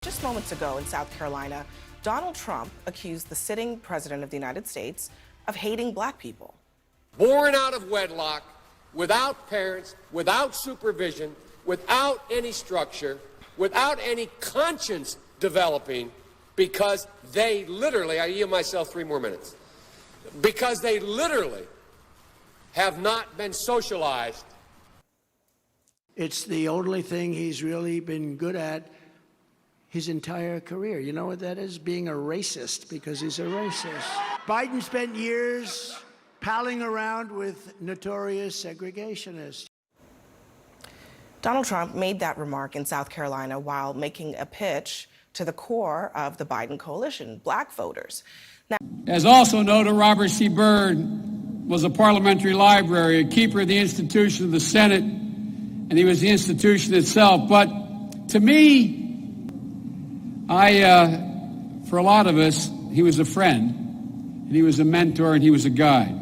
Just moments ago in South Carolina, Donald Trump accused the sitting president of the United States of hating black people. Born out of wedlock, without parents, without supervision, without any structure, without any conscience developing, because they literally, I yield myself 3 more minutes, because they literally have not been socialized. It's the only thing he's really been good at his entire career. You know what that is? Being a racist, because he's a racist. Biden spent years palling around with notorious segregationists. Donald Trump made that remark in South Carolina while making a pitch to the core of the Biden coalition, black voters. Now, as also noted, Robert C. Byrd was a parliamentary library, a keeper of the institution of the Senate, and he was the institution itself. But to me, for a lot of us, he was a friend, and he was a mentor, and he was a guide.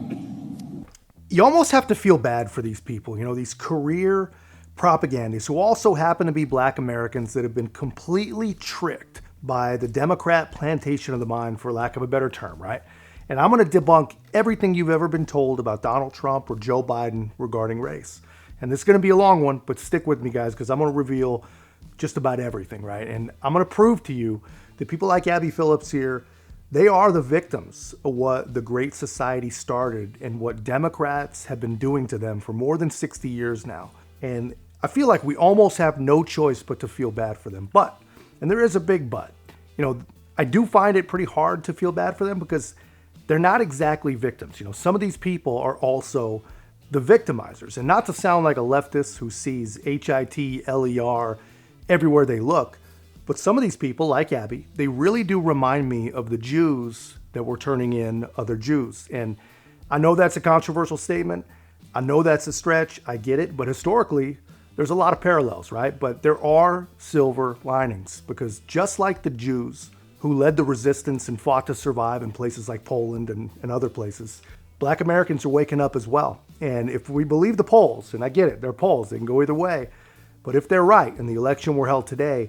You almost have to feel bad for these people, you know, these career propagandists who also happen to be black Americans that have been completely tricked by the Democrat plantation of the mind, for lack of a better term, right? And I'm going to debunk everything you've ever been told about Donald Trump or Joe Biden regarding race. And this is going to be a long one, but stick with me, guys, because I'm going to reveal just about everything, right? And I'm going to prove to you that people like Abby Phillips here, they are the victims of what the Great Society started and what Democrats have been doing to them for more than 60 years now. And I feel like we almost have no choice but to feel bad for them. But, and there is a big but, you know, I do find it pretty hard to feel bad for them because they're not exactly victims. You know, some of these people are also the victimizers. And not to sound like a leftist who sees HITLER everywhere they look, but some of these people, like Abby, they really do remind me of the Jews that were turning in other Jews. And I know that's a controversial statement. I know that's a stretch. I get it. But historically, there's a lot of parallels, right? But there are silver linings, because just like the Jews who led the resistance and fought to survive in places like Poland and other places, black Americans are waking up as well. And if we believe the polls, and I get it, they're polls, they can go either way, but if they're right and the election were held today,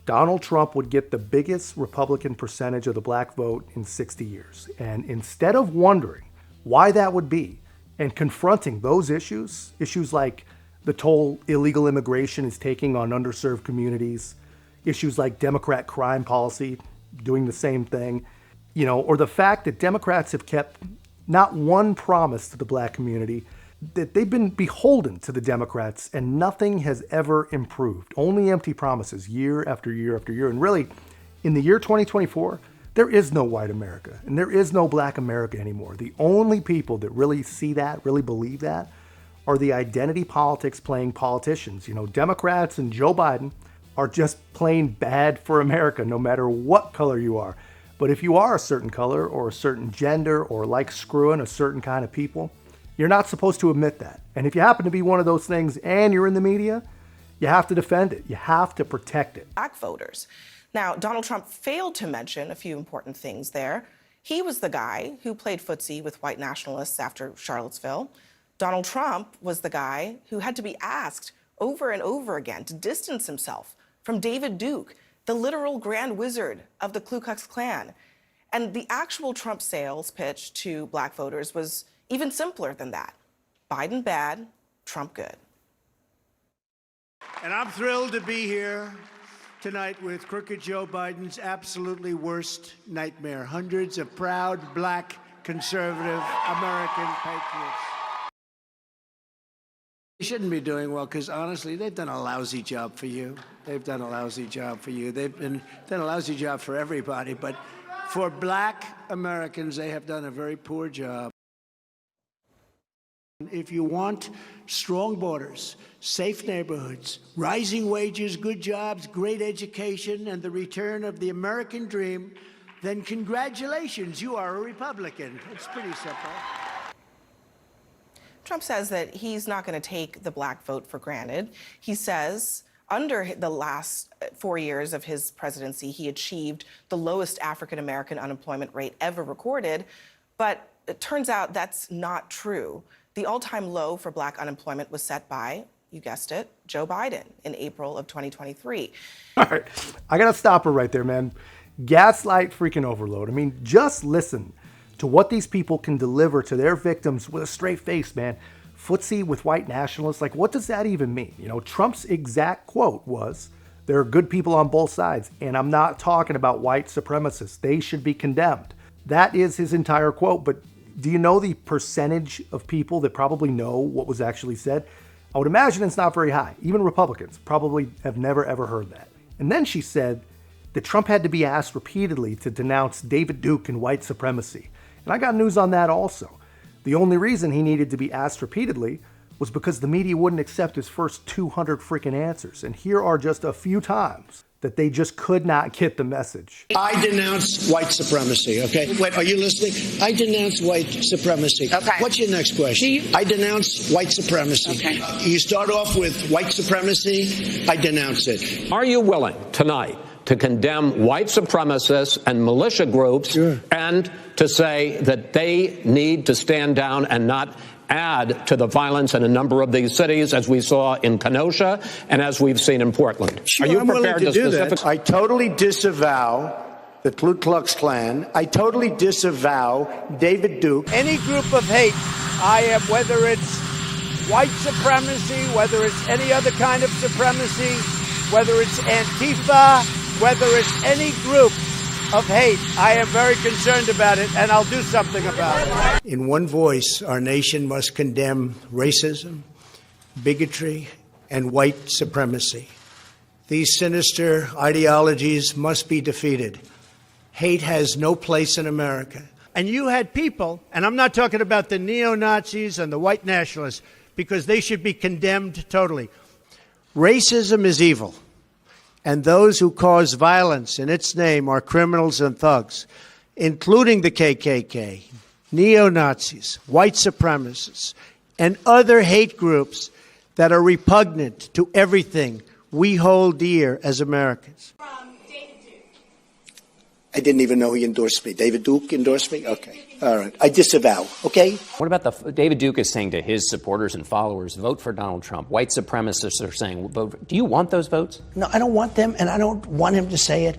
Donald Trump would get the biggest Republican percentage of the black vote in 60 years. And instead of wondering why that would be and confronting those issues like the toll illegal immigration is taking on underserved communities, issues like Democrat crime policy doing the same thing, you know, or the fact that Democrats have kept not one promise to the black community, that they've been beholden to the Democrats and nothing has ever improved. Only empty promises year after year after year. And really, in the year 2024, there is no white America and there is no black America anymore. The only people that really see that, really believe that, are the identity politics playing politicians. You know, Democrats and Joe Biden are just plain bad for America, no matter what color you are. But if you are a certain color or a certain gender or like screwing a certain kind of people, you're not supposed to admit that. And if you happen to be one of those things and you're in the media, you have to defend it. You have to protect it. Black voters. Now, Donald Trump failed to mention a few important things there. He was the guy who played footsie with white nationalists after Charlottesville. Donald Trump was the guy who had to be asked over and over again to distance himself from David Duke, the literal grand wizard of the Ku Klux Klan. And the actual Trump sales pitch to black voters was even simpler than that. Biden bad, Trump good. And I'm thrilled to be here tonight with crooked Joe Biden's absolutely worst nightmare. Hundreds of proud, black, conservative American patriots. They shouldn't be doing well, because honestly, they've done a lousy job for you. They've done a lousy job for you. They've done a lousy job for everybody, but for black Americans, they have done a very poor job. If you want strong borders, safe neighborhoods, rising wages, good jobs, great education, and the return of the American dream, then congratulations, you are a Republican. It's pretty simple. Trump says that he's not going to take the black vote for granted. He says under the last 4 years of his presidency, he achieved the lowest African-American unemployment rate ever recorded. But it turns out that's not true. The all-time low for black unemployment was set by you guessed it, Joe Biden in April of 2023. All right, I gotta stop her right there, man. Gaslight freaking overload. I mean, just listen to what these people can deliver to their victims with a straight face, man. Footsie with white nationalists, like what does that even mean? You know, Trump's exact quote was, there are good people on both sides, and I'm not talking about white supremacists. They should be condemned. That is his entire quote, but do you know the percentage of people that probably know what was actually said? I would imagine it's not very high. Even Republicans probably have never ever heard that. And then she said that Trump had to be asked repeatedly to denounce David Duke and white supremacy. And I got news on that also. The only reason he needed to be asked repeatedly was because the media wouldn't accept his first 200 freaking answers. And here are just a few times that they just could not get the message. I denounce white supremacy, okay? Wait, are you listening? I denounce white supremacy. Okay. What's your next question? I denounce white supremacy. Okay. You start off with white supremacy, I denounce it. Are you willing tonight to condemn white supremacists and militia groups and to say that they need to stand down and not add to the violence in a number of these cities, as we saw in Kenosha and as we've seen in Portland? Sure, Are you I'm prepared willing to do specifically? that. I totally disavow the Ku Klux Klan. I totally disavow David Duke. Any group of hate, I am, whether it's white supremacy, whether it's any other kind of supremacy, whether it's Antifa, whether it's any group of hate, I am very concerned about it, and I'll do something about it. In one voice, our nation must condemn racism, bigotry, and white supremacy. These sinister ideologies must be defeated. Hate has no place in America. And you had people, and I'm not talking about the neo-Nazis and the white nationalists, because they should be condemned totally. Racism is evil. And those who cause violence in its name are criminals and thugs, including the KKK, neo-Nazis, white supremacists, and other hate groups that are repugnant to everything we hold dear as Americans. I didn't even know he endorsed me. David Duke endorsed me? Okay. All right. I disavow. Okay? What about David Duke is saying to his supporters and followers, vote for Donald Trump. White supremacists are saying, vote. Do you want those votes? No, I don't want them, and I don't want him to say it.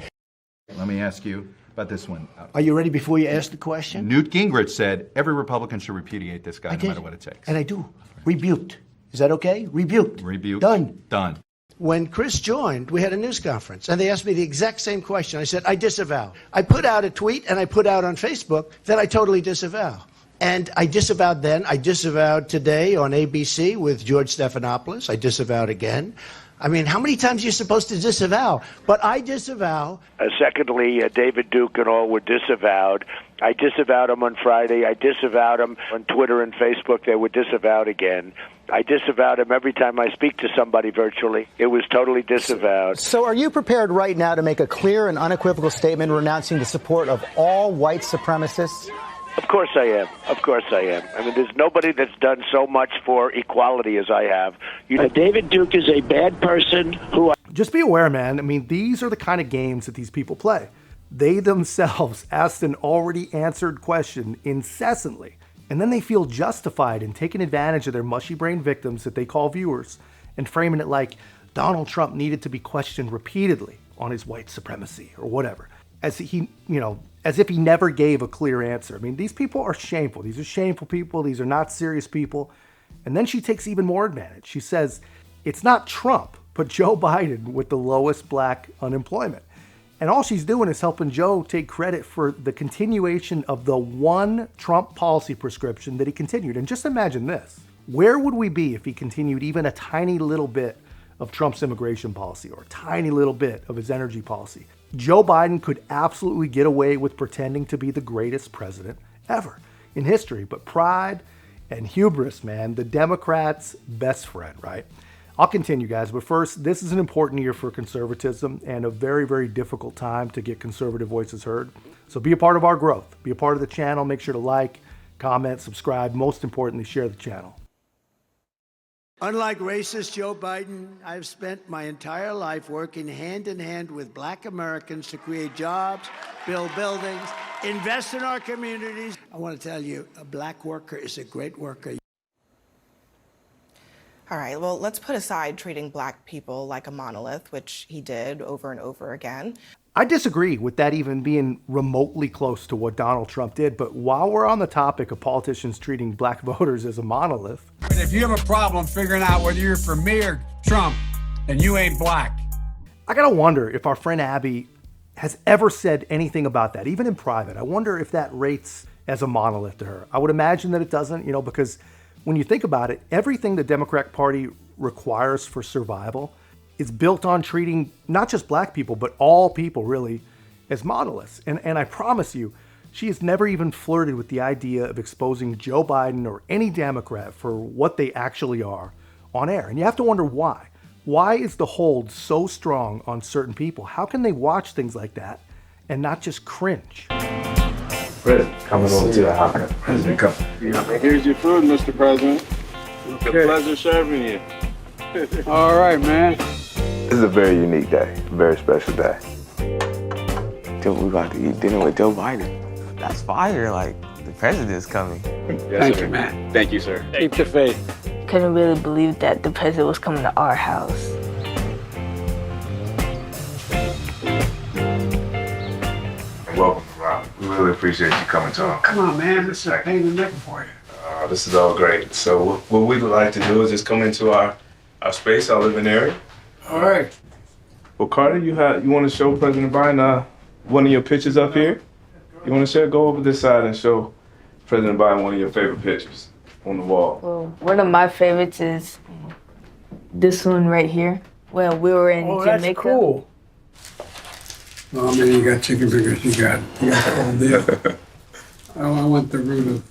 Let me ask you about this one. Are you ready before you ask the question? Newt Gingrich said every Republican should repudiate this guy no matter what it takes. And I do. Rebuked. Is that okay? Rebuked. Rebuked. Done. Done. When Chris joined, we had a news conference, and they asked me the exact same question. I said, I disavow. I put out a tweet, and I put out on Facebook that I totally disavow. And I disavowed then. I disavowed today on ABC with George Stephanopoulos. I disavowed again. I mean, how many times are you supposed to disavow? But I disavow. Secondly, David Duke and all were disavowed. I disavowed them on Friday. I disavowed them on Twitter and Facebook. They were disavowed again. I disavowed them every time I speak to somebody virtually. It was totally disavowed. So are you prepared right now to make a clear and unequivocal statement renouncing the support of all white supremacists? Of course I am. Of course I am. I mean, there's nobody that's done so much for equality as I have. David Duke is a bad person who... Just be aware, man. I mean, these are the kind of games that these people play. They themselves asked an already answered question incessantly, and then they feel justified in taking advantage of their mushy brain victims that they call viewers and framing it like Donald Trump needed to be questioned repeatedly on his white supremacy or whatever, as if he never gave a clear answer. I mean, these people are shameful. These are shameful people. These are not serious people. And then she takes even more advantage. She says, it's not Trump, but Joe Biden with the lowest black unemployment. And all she's doing is helping Joe take credit for the continuation of the one Trump policy prescription that he continued. And just imagine this. Where would we be if he continued even a tiny little bit of Trump's immigration policy or a tiny little bit of his energy policy? Joe Biden could absolutely get away with pretending to be the greatest president ever in history. But pride and hubris, man, the Democrats' best friend, right? I'll continue, guys, but first, this is an important year for conservatism and a very, very difficult time to get conservative voices heard. So be a part of our growth. Be a part of the channel. Make sure to like, comment, subscribe. Most importantly, share the channel. Unlike racist Joe Biden, I've spent my entire life working hand in hand with black Americans to create jobs, build buildings, invest in our communities. I want to tell you, a black worker is a great worker. All right, well, let's put aside treating black people like a monolith, which he did over and over again. I disagree with that even being remotely close to what Donald Trump did, but while we're on the topic of politicians treating black voters as a monolith... If you have a problem figuring out whether you're for me or Trump, and you ain't black. I gotta wonder if our friend Abby has ever said anything about that, even in private. I wonder if that rates as a monolith to her. I would imagine that it doesn't, because when you think about it, everything the Democratic Party requires for survival is built on treating not just black people, but all people really as monoliths. And I promise you, she has never even flirted with the idea of exposing Joe Biden or any Democrat for what they actually are on air. And you have to wonder why. Why is the hold so strong on certain people? How can they watch things like that and not just cringe? President coming over to the house. President come. Here's your food, Mr. President. It's a pleasure serving you. All right, man. This is a very unique day, a very special day. We're about to eat dinner with Joe Biden. That's fire, like, the president's coming. Thank you, man. Thank you, sir. Keep the faith. Couldn't really believe that the president was coming to our house. Welcome, Rob. We really appreciate you coming to him. Come on, man. This is a pain in the neck for you. This is all great. So what we'd like to do is just come into our space, our living area. All right. Well, Carter, you want to show President Biden one of your pictures up here? You want to share? Go over this side and show President Biden one of your favorite pictures on the wall. Well, one of my favorites is this one right here. Well, we were in Jamaica. That's cool. Oh, man, you got chicken fingers. You got the whole deal. I went the route of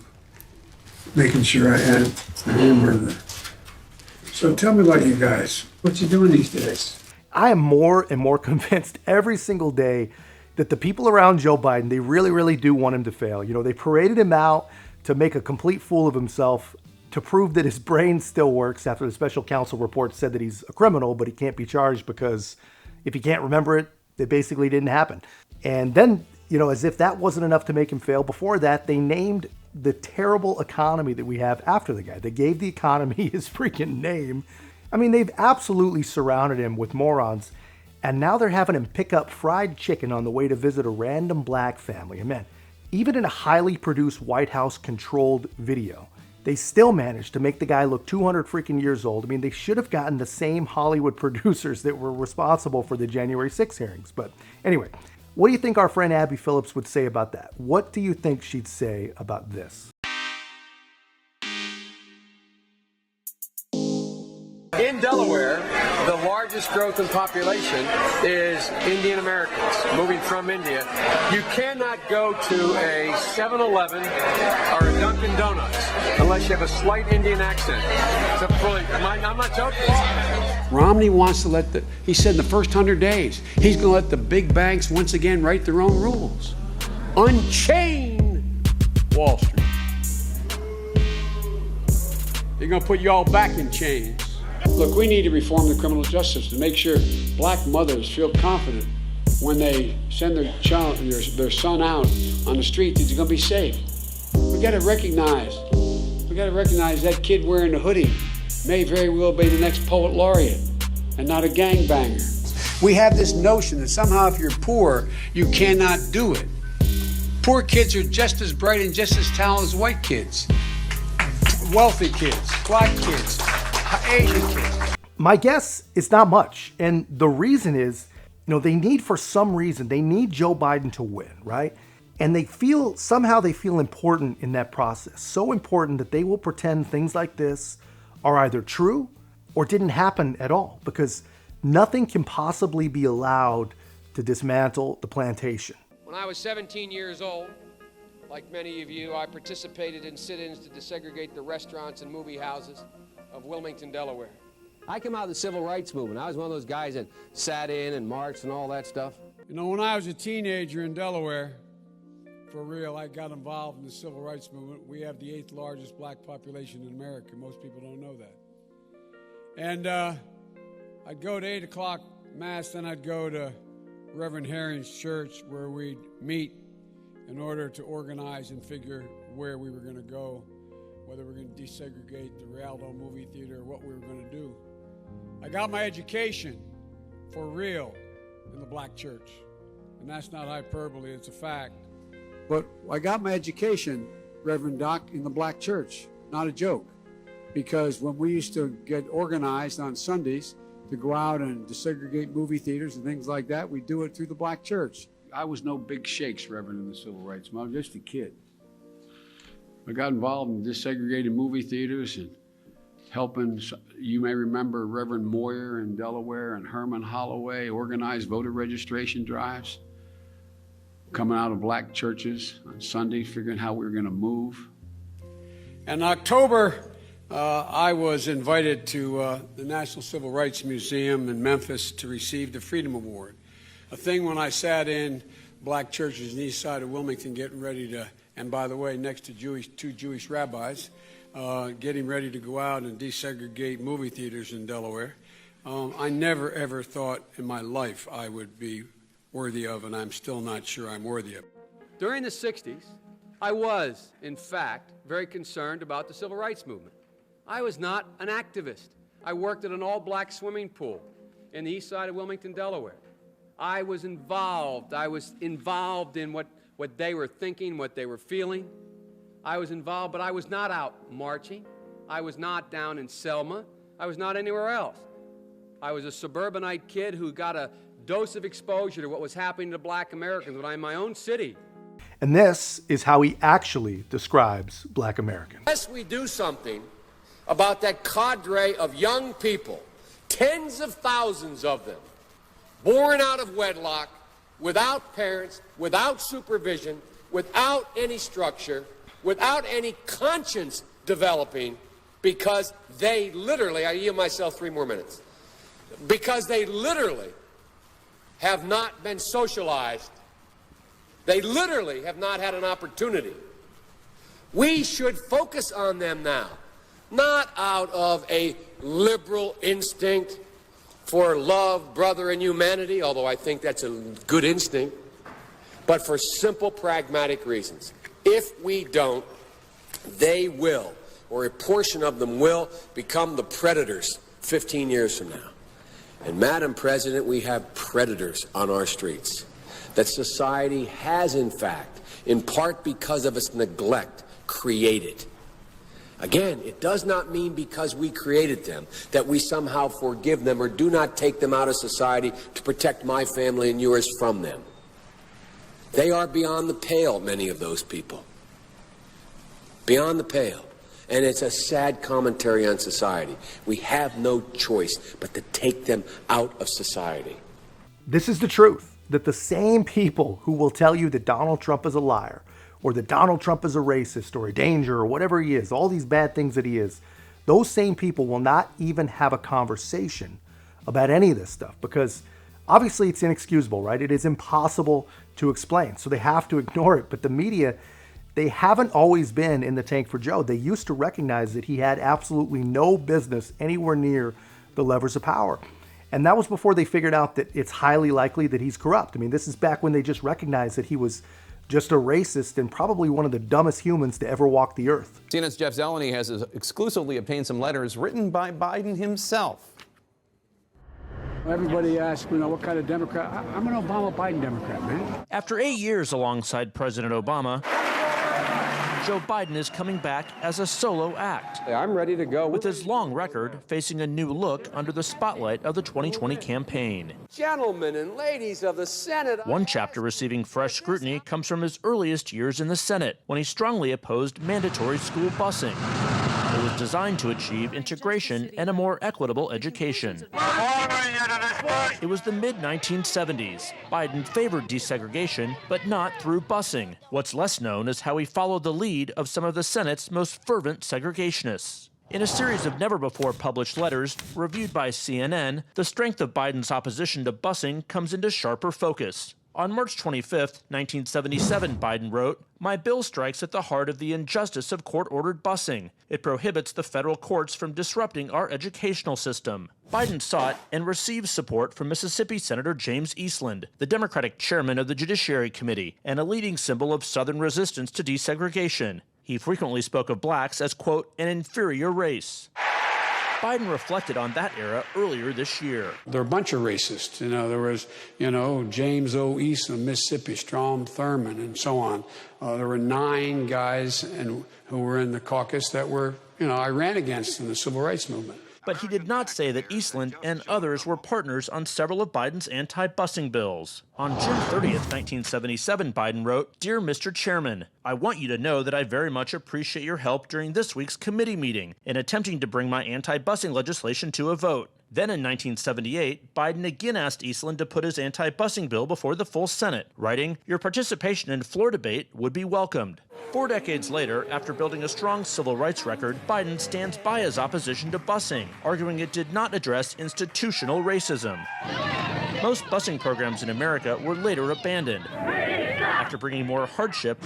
making sure I had a hamburger. So tell me about you guys. What you doing these days? I am more and more convinced every single day that the people around Joe Biden, they really, really do want him to fail. They paraded him out to make a complete fool of himself, to prove that his brain still works after the special counsel report said that he's a criminal, but he can't be charged because if he can't remember it, it basically didn't happen. And then, as if that wasn't enough to make him fail, before that, they named the terrible economy that we have after the guy. They gave the economy his freaking name. I mean, they've absolutely surrounded him with morons. And now they're having him pick up fried chicken on the way to visit a random black family. And man, even in a highly produced White House controlled video, they still managed to make the guy look 200 freaking years old. I mean, they should have gotten the same Hollywood producers that were responsible for the January 6 hearings. But anyway, what do you think our friend Abby Phillips would say about that? What do you think she'd say about this? In Delaware, the largest growth in population is Indian Americans moving from India. You cannot go to a 7-Eleven or a Dunkin' Donuts unless you have a slight Indian accent. I'm not joking. Romney wants to he said in the first 100 days, he's going to let the big banks once again write their own rules. Unchain Wall Street. They're going to put you all back in chains. Look, we need to reform the criminal justice to make sure black mothers feel confident when they send their son out on the street that he's going to be safe. We got to recognize that kid wearing a hoodie may very well be the next poet laureate and not a gangbanger. We have this notion that somehow if you're poor, you cannot do it. Poor kids are just as bright and just as talented as white kids. Wealthy kids, black kids, Asian kids. My guess is not much. And the reason is, they need Joe Biden to win, right? And somehow they feel important in that process. So important that they will pretend things like this are either true or didn't happen at all, because nothing can possibly be allowed to dismantle the plantation. When I was 17 years old, like many of you, I participated in sit-ins to desegregate the restaurants and movie houses of Wilmington, Delaware. I came out of the civil rights movement. I was one of those guys that sat in and marched and all that stuff. When I was a teenager in Delaware, for real, I got involved in the civil rights movement. We have the 8th largest black population in America. Most people don't know that. And I'd go to 8 o'clock Mass, then I'd go to Reverend Herring's church where we'd meet in order to organize and figure where we were going to go whether we're going to desegregate the Rialto movie theater or what we were going to do. I got my education for real in the black church. And that's not hyperbole, it's a fact. But I got my education, Reverend Doc, in the black church, not a joke. Because when we used to get organized on Sundays to go out and desegregate movie theaters and things like that, we do it through the black church. I was no big shakes, Reverend, in the civil rights movement. I was just a kid. I got involved in desegregated movie theaters and helping, you may remember Reverend Moyer in Delaware and Herman Holloway organized voter registration drives, coming out of black churches on Sundays, figuring how we were going to move. In October, I was invited to the National Civil Rights Museum in Memphis to receive the Freedom Award, a thing when I sat in black churches in the east side of Wilmington getting ready to, and by the way, next to two Jewish rabbis, getting ready to go out and desegregate movie theaters in Delaware. I never, ever thought in my life I would be worthy of, and I'm still not sure I'm worthy of. During the 60s, I was, in fact, very concerned about the civil rights movement. I was not an activist. I worked at an all-black swimming pool in the east side of Wilmington, Delaware. I was involved in what they were thinking, what they were feeling. I was involved, but I was not out marching. I was not down in Selma. I was not anywhere else. I was a suburbanite kid who got a dose of exposure to what was happening to black Americans when I'm in my own city. And this is how he actually describes black Americans. Unless we do something about that cadre of young people, tens of thousands of them, born out of wedlock, without parents, without supervision, without any structure, without any conscience developing, because they literally, I yield myself 3 more minutes, because they literally have not been socialized. They literally have not had an opportunity. We should focus on them now, not out of a liberal instinct for love, brother, and humanity, although I think that's a good instinct, but for simple, pragmatic reasons. If we don't, they will, or a portion of them will, become the predators 15 years from now. And Madam President, we have predators on our streets that society has, in fact, in part because of its neglect, created. Again, it does not mean because we created them that we somehow forgive them or do not take them out of society to protect my family and yours from them. They are beyond the pale, many of those people. Beyond the pale. And it's a sad commentary on society. We have no choice but to take them out of society. This is the truth, that the same people who will tell you that Donald Trump is a liar, or that Donald Trump is a racist, or a danger, or whatever he is, all these bad things that he is, those same people will not even have a conversation about any of this stuff, because obviously it's inexcusable, right? It is impossible to explain, so they have to ignore it. But the media, they haven't always been in the tank for Joe. They used to recognize that he had absolutely no business anywhere near the levers of power. And that was before they figured out that it's highly likely that he's corrupt. I mean, this is back when they just recognized that he was just a racist and probably one of the dumbest humans to ever walk the earth. CNN's Jeff Zeleny has exclusively obtained some letters written by Biden himself. Everybody asks me, what kind of Democrat? I'm an Obama-Biden Democrat, man. After 8 years alongside President Obama, Joe Biden is coming back as a solo act. I'm ready to go. With his long record facing a new look under the spotlight of the 2020 campaign. Gentlemen and ladies of the Senate. One chapter receiving fresh scrutiny comes from his earliest years in the Senate, when he strongly opposed mandatory school busing. It was designed to achieve integration and a more equitable education. It was the mid-1970s. Biden favored desegregation, but not through busing. What's less known is how he followed the lead of some of the Senate's most fervent segregationists. In a series of never-before-published letters reviewed by CNN, the strength of Biden's opposition to busing comes into sharper focus. On March 25, 1977, Biden wrote, "My bill strikes at the heart of the injustice of court-ordered busing. It prohibits the federal courts from disrupting our educational system." Biden sought and received support from Mississippi Senator James Eastland, the Democratic chairman of the Judiciary Committee, and a leading symbol of Southern resistance to desegregation. He frequently spoke of blacks as, quote, an inferior race. Biden reflected on that era earlier this year. They're a bunch of racists. There was, James O. East of Mississippi, Strom Thurmond, and so on. There were 9 guys who were in the caucus that were, I ran against in the civil rights movement. But he did not say that Eastland and others were partners on several of Biden's anti-busing bills. On June 30th, 1977, Biden wrote, "Dear Mr. Chairman, I want you to know that I very much appreciate your help during this week's committee meeting in attempting to bring my anti-busing legislation to a vote." Then in 1978, Biden again asked Eastland to put his anti-busing bill before the full Senate, writing, "Your participation in floor debate would be welcomed." 4 decades later, after building a strong civil rights record, Biden stands by his opposition to busing, arguing it did not address institutional racism. Most busing programs in America were later abandoned, after bringing more hardship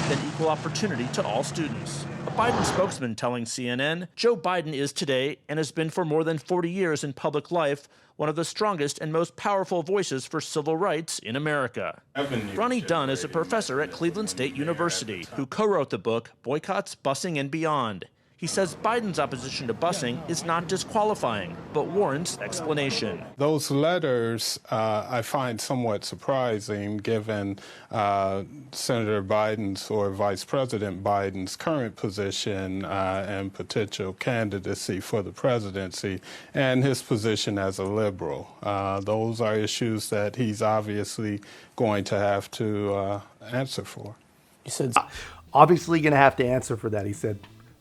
than equal opportunity to all students. A Biden spokesman telling CNN, "Joe Biden is today, and has been for more than 40 years in public life, one of the strongest and most powerful voices for civil rights in America." Ronnie Dunn is a professor at Cleveland State University who co-wrote the book Boycotts, Busing, and Beyond. He says Biden's opposition to busing is not disqualifying, but warrants explanation. Those letters I find somewhat surprising given Senator Biden's or Vice President Biden's current position and potential candidacy for the presidency and his position as a liberal. Those are issues that he's obviously going to have to answer for. He said, obviously going to have to answer for that, he said.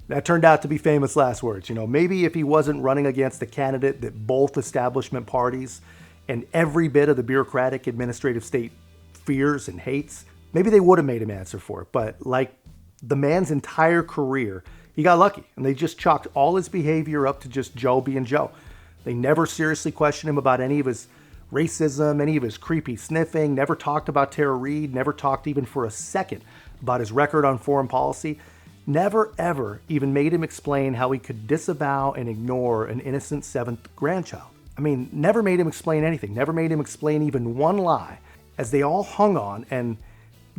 That turned out to be famous last words. Maybe if he wasn't running against a candidate that both establishment parties and every bit of the bureaucratic administrative state fears and hates, maybe they would have made him answer for it. But like the man's entire career, he got lucky and they just chalked all his behavior up to just Joe being Joe. They never seriously questioned him about any of his racism, any of his creepy sniffing, never talked about Tara Reade, never talked even for a second about his record on foreign policy. Never, ever even made him explain how he could disavow and ignore an innocent 7th grandchild. Never made him explain anything. Never made him explain even one lie, as they all hung on and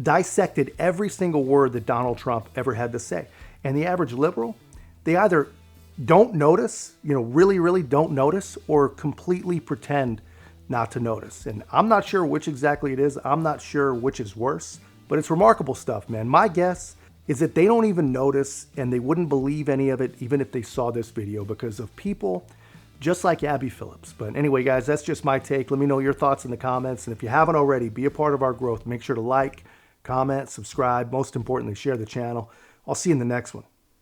dissected every single word that Donald Trump ever had to say. And the average liberal, they either don't notice, really, really don't notice, or completely pretend not to notice. And I'm not sure which exactly it is. I'm not sure which is worse, but it's remarkable stuff, man. My guess is that they don't even notice and they wouldn't believe any of it even if they saw this video because of people just like Abby Phillips. But anyway, guys, that's just my take. Let me know your thoughts in the comments. And if you haven't already, be a part of our growth. Make sure to like, comment, subscribe. Most importantly, share the channel. I'll see you in the next one.